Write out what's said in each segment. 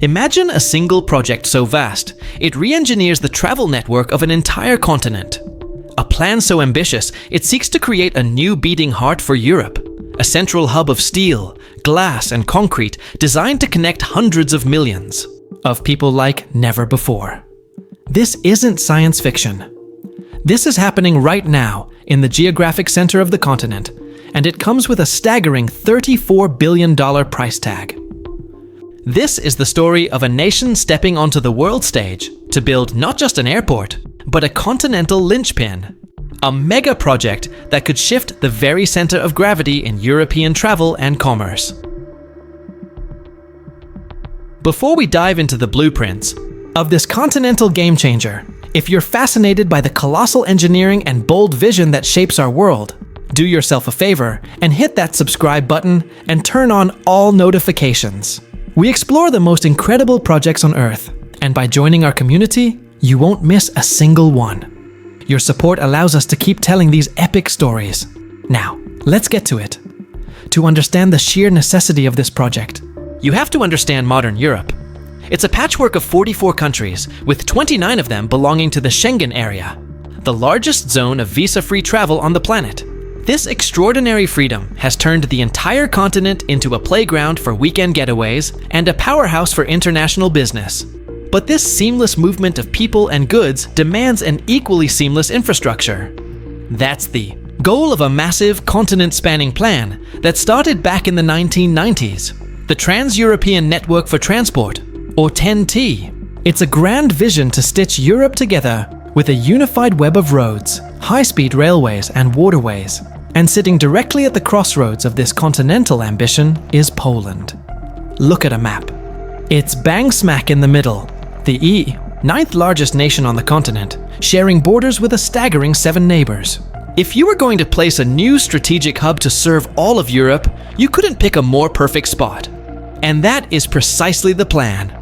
Imagine a single project so vast, it re-engineers the travel network of an entire continent. A plan so ambitious, it seeks to create a new beating heart for Europe, a central hub of steel, glass, and concrete designed to connect hundreds of millions of people like never before. This isn't science fiction. This is happening right now in the geographic center of the continent, and it comes with a staggering $34 billion price tag. This is the story of a nation stepping onto the world stage to build not just an airport, but a continental linchpin, a mega project that could shift the very center of gravity in European travel and commerce. Before we dive into the blueprints of this continental game changer, if you're fascinated by the colossal engineering and bold vision that shapes our world, do yourself a favor and hit that subscribe button and turn on all notifications. We explore the most incredible projects on Earth, and by joining our community, you won't miss a single one. Your support allows us to keep telling these epic stories. Now, let's get to it. To understand the sheer necessity of this project, you have to understand modern Europe. It's a patchwork of 44 countries, with 29 of them belonging to the Schengen area, the largest zone of visa-free travel on the planet. This extraordinary freedom has turned the entire continent into a playground for weekend getaways and a powerhouse for international business. But this seamless movement of people and goods demands an equally seamless infrastructure. That's the goal of a massive continent-spanning plan that started back in the 1990s, the Trans-European Network for Transport, or TEN-T. It's a grand vision to stitch Europe together with a unified web of roads, high-speed railways, and waterways. And sitting directly at the crossroads of this continental ambition is Poland. Look at a map. It's bang smack in the middle, the ninth largest nation on the continent, sharing borders with a staggering 7 neighbors. If you were going to place a new strategic hub to serve all of Europe, you couldn't pick a more perfect spot. And that is precisely the plan.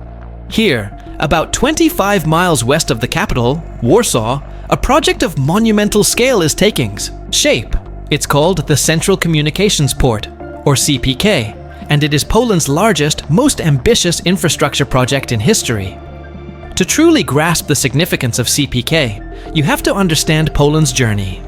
Here, about 25 miles west of the capital, Warsaw, a project of monumental scale is taking shape. It's called the Central Communications Port, or CPK, and it is Poland's largest, most ambitious infrastructure project in history. To truly grasp the significance of CPK, you have to understand Poland's journey.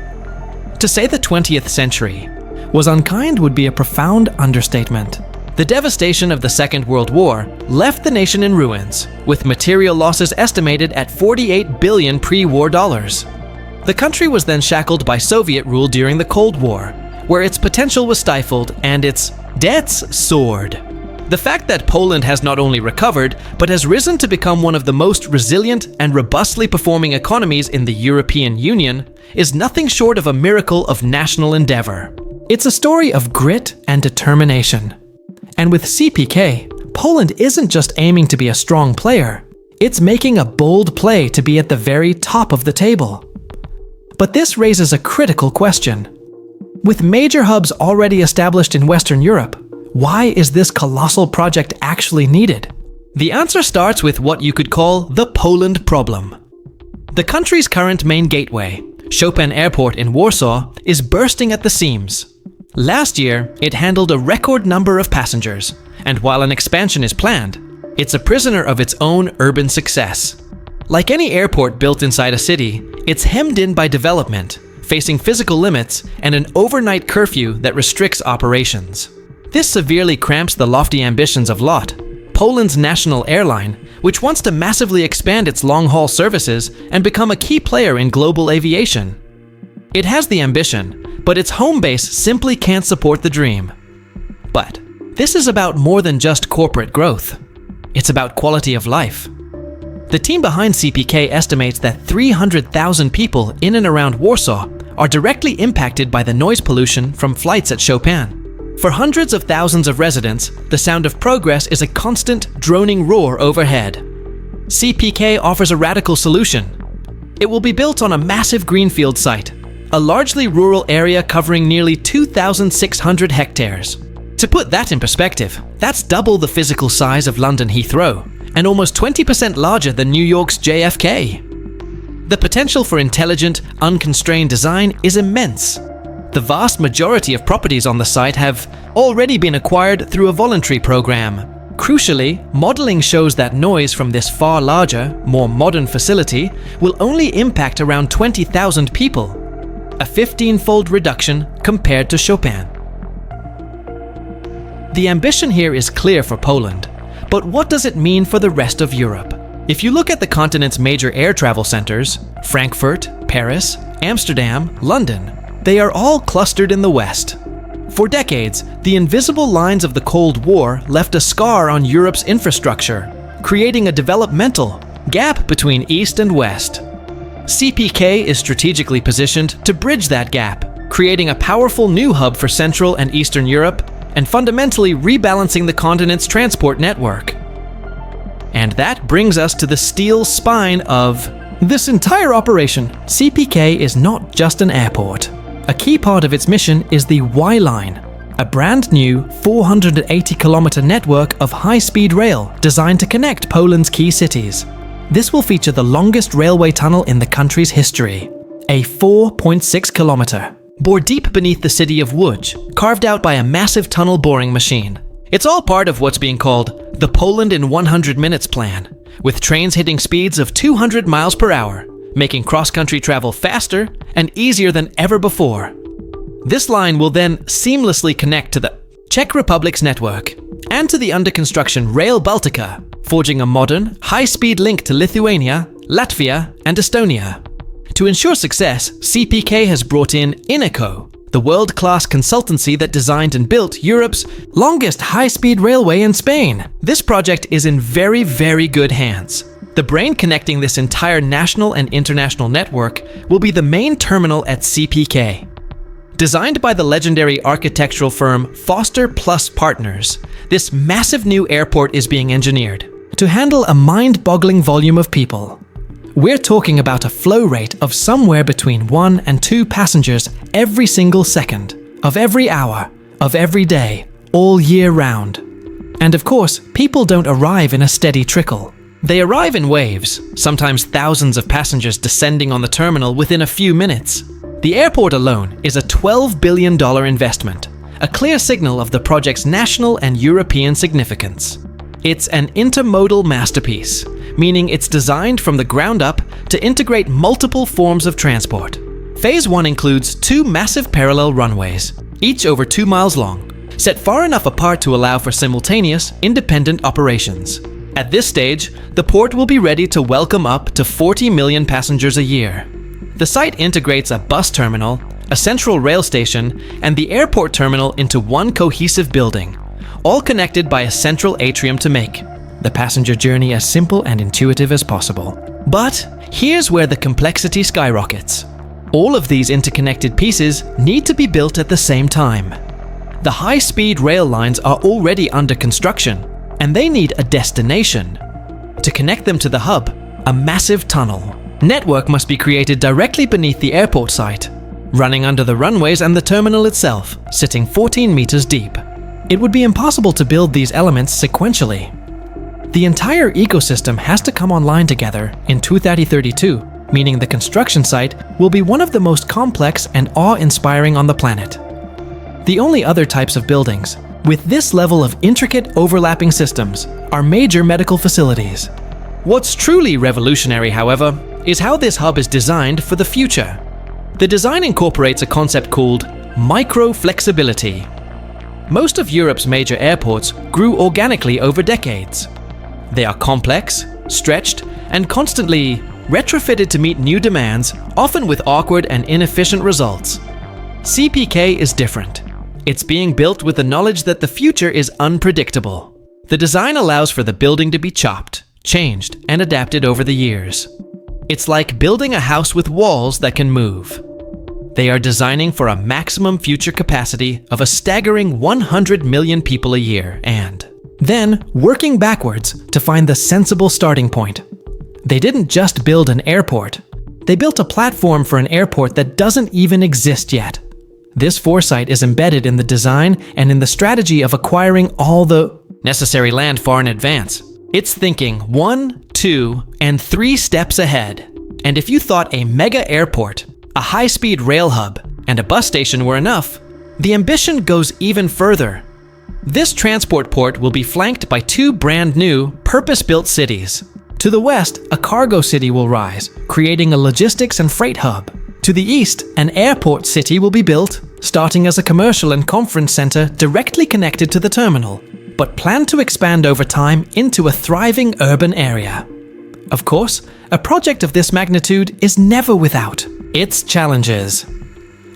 To say the 20th century was unkind would be a profound understatement. The devastation of the Second World War left the nation in ruins, with material losses estimated at $48 billion pre-war dollars. The country was then shackled by Soviet rule during the Cold War, where its potential was stifled and its debts soared. The fact that Poland has not only recovered, but has risen to become one of the most resilient and robustly performing economies in the European Union is nothing short of a miracle of national endeavor. It's a story of grit and determination. And with CPK, Poland isn't just aiming to be a strong player, it's making a bold play to be at the very top of the table. But this raises a critical question. With major hubs already established in Western Europe, why is this colossal project actually needed? The answer starts with what you could call the Poland problem. The country's current main gateway, Chopin Airport in Warsaw, is bursting at the seams. Last year, it handled a record number of passengers, and while an expansion is planned, it's a prisoner of its own urban success. Like any airport built inside a city, it's hemmed in by development, facing physical limits and an overnight curfew that restricts operations. This severely cramps the lofty ambitions of LOT, Poland's national airline, which wants to massively expand its long-haul services and become a key player in global aviation. It has the ambition, but its home base simply can't support the dream. But this is about more than just corporate growth. It's about quality of life. The team behind CPK estimates that 300,000 people in and around Warsaw are directly impacted by the noise pollution from flights at Chopin. For hundreds of thousands of residents, the sound of progress is a constant, droning roar overhead. CPK offers a radical solution. It will be built on a massive greenfield site, a largely rural area covering nearly 2,600 hectares. To put that in perspective, that's double the physical size of London Heathrow, and almost 20% larger than New York's JFK. The potential for intelligent, unconstrained design is immense. The vast majority of properties on the site have already been acquired through a voluntary program. Crucially, modeling shows that noise from this far larger, more modern facility will only impact around 20,000 people, a 15-fold reduction compared to Chopin. The ambition here is clear for Poland, but what does it mean for the rest of Europe? If you look at the continent's major air travel centers, Frankfurt, Paris, Amsterdam, London, they are all clustered in the west. For decades, the invisible lines of the Cold War left a scar on Europe's infrastructure, creating a developmental gap between East and West. CPK is strategically positioned to bridge that gap, creating a powerful new hub for Central and Eastern Europe and fundamentally rebalancing the continent's transport network. And that brings us to the steel spine of this entire operation. CPK is not just an airport. A key part of its mission is the Y Line, a brand new 480-kilometer network of high-speed rail designed to connect Poland's key cities. This will feature the longest railway tunnel in the country's history, a 4.6 kilometer, bored deep beneath the city of Łódź, carved out by a massive tunnel boring machine. It's all part of what's being called the Poland in 100 minutes plan, with trains hitting speeds of 200 miles per hour, making cross-country travel faster and easier than ever before. This line will then seamlessly connect to the Czech Republic's network and to the under-construction Rail Baltica, forging a modern, high-speed link to Lithuania, Latvia, and Estonia. To ensure success, CPK has brought in Ineco, the world-class consultancy that designed and built Europe's longest high-speed railway in Spain. This project is in very, very good hands. The brain connecting this entire national and international network will be the main terminal at CPK. Designed by the legendary architectural firm Foster Plus Partners, this massive new airport is being engineered to handle a mind-boggling volume of people. We're talking about a flow rate of somewhere between 1 and 2 passengers every single second, of every hour, of every day, all year round. And of course, people don't arrive in a steady trickle. They arrive in waves, sometimes thousands of passengers descending on the terminal within a few minutes. The airport alone is a $12 billion investment, a clear signal of the project's national and European significance. It's an intermodal masterpiece, meaning it's designed from the ground up to integrate multiple forms of transport. Phase 1 includes 2 massive parallel runways, each over 2 miles long, set far enough apart to allow for simultaneous, independent operations. At this stage, the port will be ready to welcome up to 40 million passengers a year. The site integrates a bus terminal, a central rail station, and the airport terminal into one cohesive building, all connected by a central atrium to make the passenger journey as simple and intuitive as possible. But here's where the complexity skyrockets. All of these interconnected pieces need to be built at the same time. The high-speed rail lines are already under construction, and they need a destination. To connect them to the hub, a massive tunnel network must be created directly beneath the airport site, running under the runways and the terminal itself, sitting 14 meters deep. It would be impossible to build these elements sequentially. The entire ecosystem has to come online together in 2032, meaning the construction site will be one of the most complex and awe-inspiring on the planet. The only other types of buildings with this level of intricate overlapping systems are major medical facilities. What's truly revolutionary, however, is how this hub is designed for the future. The design incorporates a concept called micro-flexibility. Most of Europe's major airports grew organically over decades. They are complex, stretched, and constantly retrofitted to meet new demands, often with awkward and inefficient results. CPK is different. It's being built with the knowledge that the future is unpredictable. The design allows for the building to be chopped, changed, and adapted over the years. It's like building a house with walls that can move. They are designing for a maximum future capacity of a staggering 100 million people a year and then working backwards to find the sensible starting point. They didn't just build an airport. They built a platform for an airport that doesn't even exist yet. This foresight is embedded in the design and in the strategy of acquiring all the necessary land far in advance. It's thinking 1, 2, and 3 steps ahead. And if you thought a mega airport, a high-speed rail hub, and a bus station were enough, the ambition goes even further. This transport port will be flanked by two brand new, purpose-built cities. To the west, a cargo city will rise, creating a logistics and freight hub. To the east, an airport city will be built, starting as a commercial and conference center directly connected to the terminal, but planned to expand over time into a thriving urban area. Of course, a project of this magnitude is never without its challenges.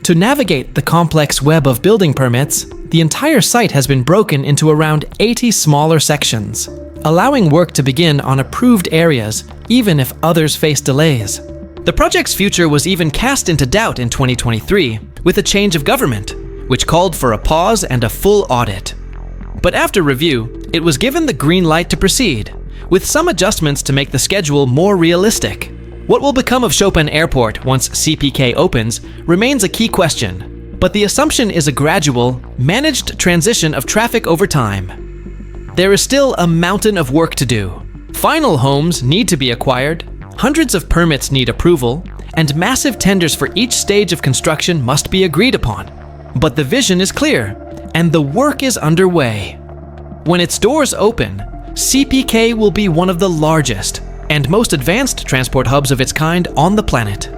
To navigate the complex web of building permits, the entire site has been broken into around 80 smaller sections, allowing work to begin on approved areas, even if others face delays. The project's future was even cast into doubt in 2023 with a change of government, which called for a pause and a full audit. But after review, it was given the green light to proceed, with some adjustments to make the schedule more realistic. What will become of Chopin Airport once CPK opens remains a key question, but the assumption is a gradual, managed transition of traffic over time. There is still a mountain of work to do. Final homes need to be acquired, hundreds of permits need approval, and massive tenders for each stage of construction must be agreed upon. But the vision is clear, and the work is underway. When its doors open, CPK will be one of the largest and most advanced transport hubs of its kind on the planet.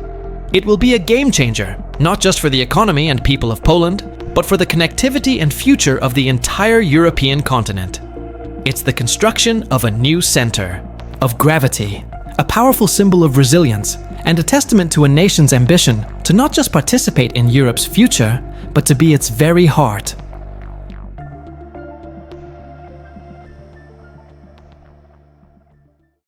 It will be a game changer, not just for the economy and people of Poland, but for the connectivity and future of the entire European continent. It's the construction of a new center, of gravity, a powerful symbol of resilience, and a testament to a nation's ambition to not just participate in Europe's future, but to be its very heart.